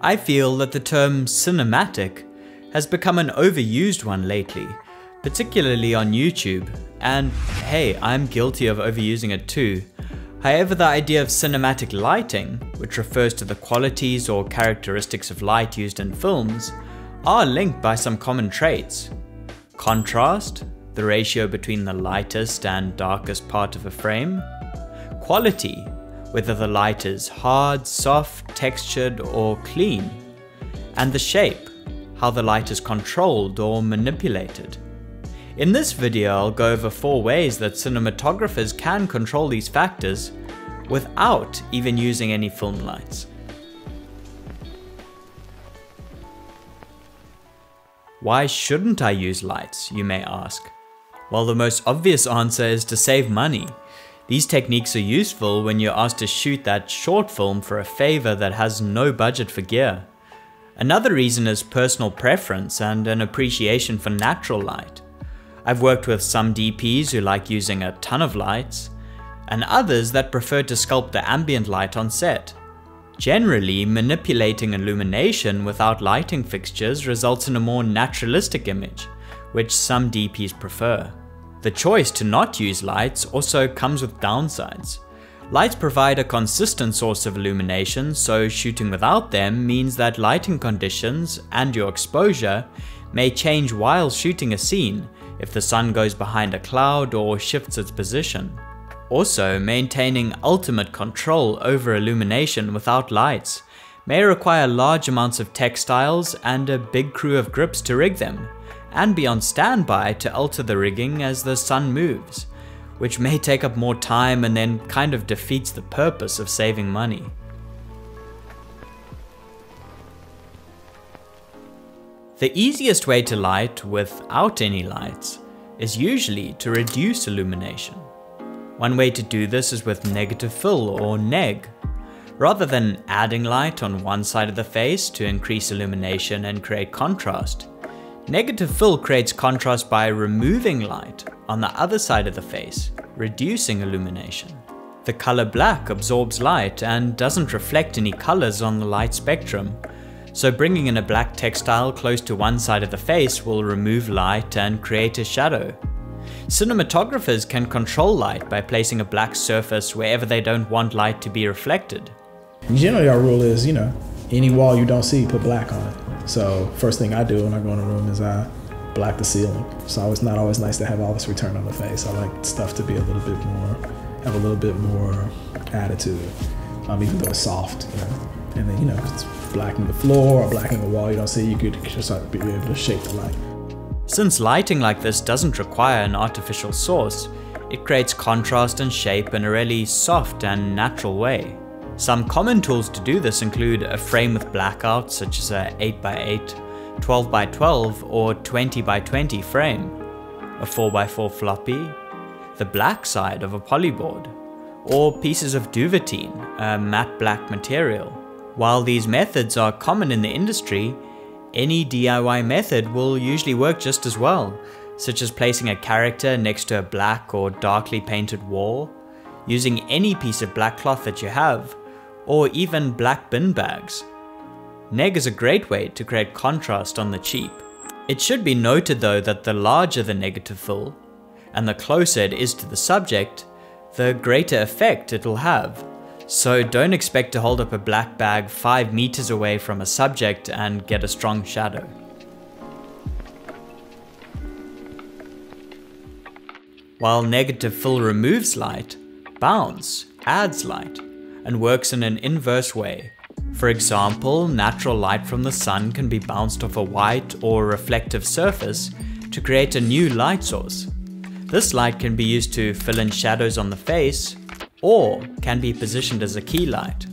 I feel that the term cinematic has become an overused one lately, particularly on YouTube, and hey, I'm guilty of overusing it too. However, the idea of cinematic lighting, which refers to the qualities or characteristics of light used in films, are linked by some common traits. Contrast, the ratio between the lightest and darkest part of a frame. Quality, whether the light is hard, soft, textured, or clean. And the shape, how the light is controlled or manipulated. In this video, I'll go over 4 ways that cinematographers can control these factors without even using any film lights. Why shouldn't I use lights, you may ask? Well, the most obvious answer is to save money. These techniques are useful when you're asked to shoot that short film for a favor that has no budget for gear. Another reason is personal preference and an appreciation for natural light. I've worked with some DPs who like using a ton of lights, and others that prefer to sculpt the ambient light on set. Generally, manipulating illumination without lighting fixtures results in a more naturalistic image, which some DPs prefer. The choice to not use lights also comes with downsides. Lights provide a consistent source of illumination, so shooting without them means that lighting conditions and your exposure may change while shooting a scene if the sun goes behind a cloud or shifts its position. Also, maintaining ultimate control over illumination without lights may require large amounts of textiles and a big crew of grips to rig them, and be on standby to alter the rigging as the sun moves, which may take up more time and then kind of defeats the purpose of saving money. The easiest way to light without any lights is usually to reduce illumination. One way to do this is with negative fill or neg. Rather than adding light on one side of the face to increase illumination and create contrast, negative fill creates contrast by removing light on the other side of the face, reducing illumination. The color black absorbs light and doesn't reflect any colors on the light spectrum, so bringing in a black textile close to one side of the face will remove light and create a shadow. Cinematographers can control light by placing a black surface wherever they don't want light to be reflected. Generally our rule is, any wall you don't see, put black on it. So first thing I do when I go in a room is I black the ceiling. So it's not always nice to have all this return on the face. I like stuff to be a little bit more, have a little bit more attitude, even though it's soft, And then, it's blackening the floor or blackening a wall you don't see, you could just be able to shape the light. Since lighting like this doesn't require an artificial source, it creates contrast and shape in a really soft and natural way. Some common tools to do this include a frame with blackouts such as a 8x8, 12x12 or 20x20 frame, a 4x4 floppy, the black side of a polyboard, or pieces of duvetine, a matte black material. While these methods are common in the industry, any DIY method will usually work just as well, such as placing a character next to a black or darkly painted wall, using any piece of black cloth that you have, or even black bin bags. Neg is a great way to create contrast on the cheap. It should be noted though that the larger the negative fill, and the closer it is to the subject, the greater effect it will have. So don't expect to hold up a black bag 5 meters away from a subject and get a strong shadow. While negative fill removes light, bounce adds light and works in an inverse way. For example, natural light from the sun can be bounced off a white or reflective surface to create a new light source. This light can be used to fill in shadows on the face, or can be positioned as a key light.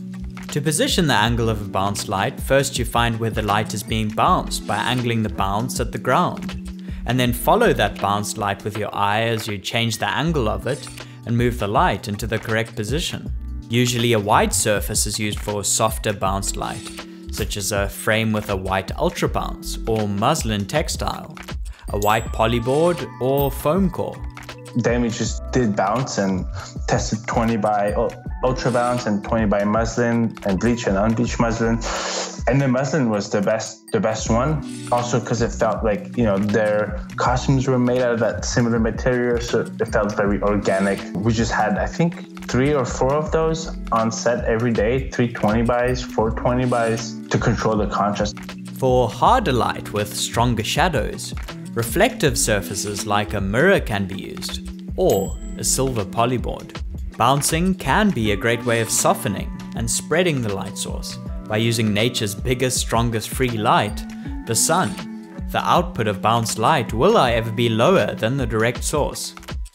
To position the angle of a bounced light, first you find where the light is being bounced by angling the bounce at the ground, and then follow that bounced light with your eye as you change the angle of it and move the light into the correct position. Usually a white surface is used for softer bounced light, such as a frame with a white ultra bounce or muslin textile, a white polyboard or foam core. Then we just did bounce and tested 20 by ultra bounce and 20 by muslin and bleach and unbleached muslin. And the muslin was the best one. Also because it felt like, you know, their costumes were made out of that similar material, so it felt very organic. We just had, I think, 3 or 4 of those on set every day, 320 bys, 420 bys, to control the contrast. For harder light with stronger shadows, reflective surfaces like a mirror can be used, or a silver polyboard. Bouncing can be a great way of softening and spreading the light source by using nature's biggest, strongest free light, the sun. The output of bounced light will, however, be lower than the direct source.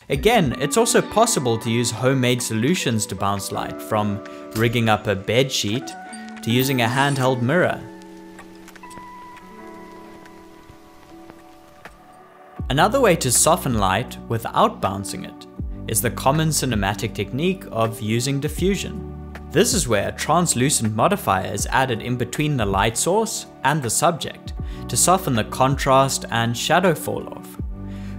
Again, it's also possible to use homemade solutions to bounce light, from rigging up a bed sheet to using a handheld mirror. Another way to soften light without bouncing it is the common cinematic technique of using diffusion. This is where a translucent modifier is added in between the light source and the subject to soften the contrast and shadow fall off.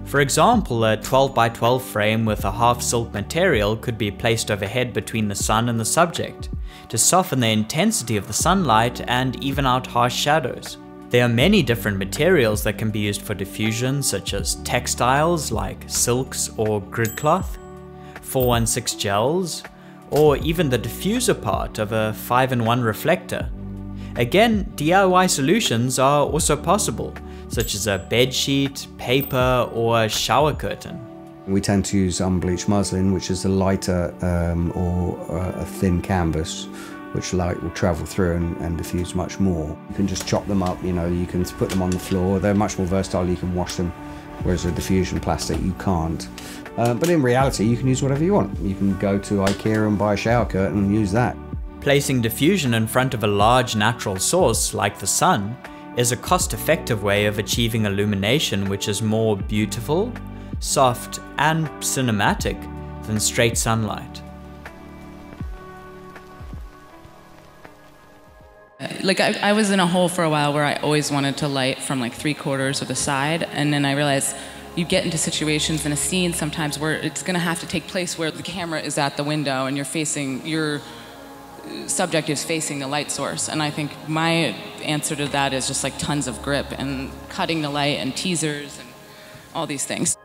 For example, a 12x12 frame with a half silk material could be placed overhead between the sun and the subject to soften the intensity of the sunlight and even out harsh shadows. There are many different materials that can be used for diffusion, such as textiles like silks or grid cloth, 416 gels, or even the diffuser part of a 5-in-1 reflector. Again, DIY solutions are also possible, such as a bed sheet, paper, or a shower curtain. We tend to use unbleached muslin, which is a lighter or a thin canvas, which light will travel through and diffuse much more. You can just chop them up, you know, you can put them on the floor. They're much more versatile, you can wash them, whereas a diffusion plastic you can't. But in reality, you can use whatever you want. You can go to IKEA and buy a shower curtain and use that. Placing diffusion in front of a large natural source like the sun is a cost-effective way of achieving illumination which is more beautiful, soft, and cinematic than straight sunlight. Like I was in a hole for a while where I always wanted to light from like 3/4 of the side, and then I realized you get into situations in a scene sometimes where it's going to have to take place where the camera is at the window and your subject is facing the light source. And I think my answer to that is just like tons of grip and cutting the light and teasers and all these things.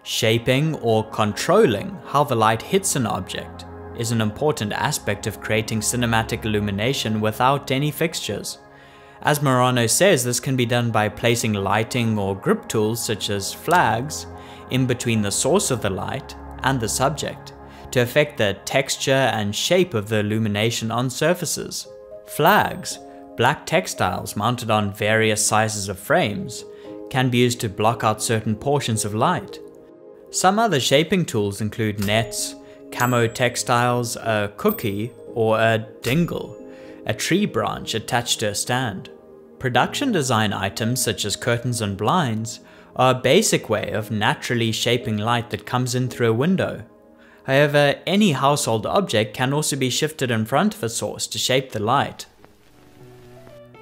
Shaping or controlling how the light hits an object is an important aspect of creating cinematic illumination without any fixtures. As Morano says, this can be done by placing lighting or grip tools such as flags in between the source of the light and the subject to affect the texture and shape of the illumination on surfaces. Flags, black textiles mounted on various sizes of frames, can be used to block out certain portions of light. Some other shaping tools include nets, camo textiles, a cookie, or a dingle, a tree branch attached to a stand. Production design items such as curtains and blinds are a basic way of naturally shaping light that comes in through a window. However, any household object can also be shifted in front of a source to shape the light.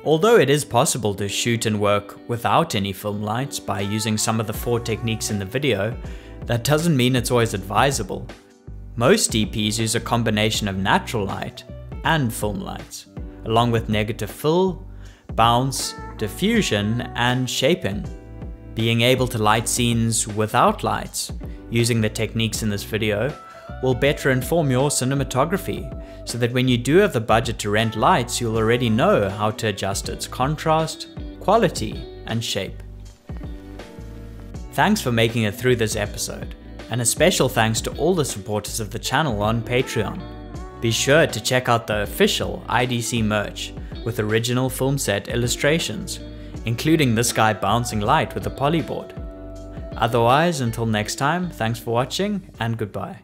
Although it is possible to shoot and work without any film lights by using some of the 4 techniques in the video, that doesn't mean it's always advisable. Most DPs use a combination of natural light and film lights, along with negative fill, bounce, diffusion, and shaping. Being able to light scenes without lights, using the techniques in this video, will better inform your cinematography, so that when you do have the budget to rent lights, you'll already know how to adjust its contrast, quality, and shape. Thanks for making it through this episode, and a special thanks to all the supporters of the channel on Patreon. Be sure to check out the official IDC merch with original film set illustrations, including this guy bouncing light with a polyboard. Otherwise, until next time, thanks for watching and goodbye.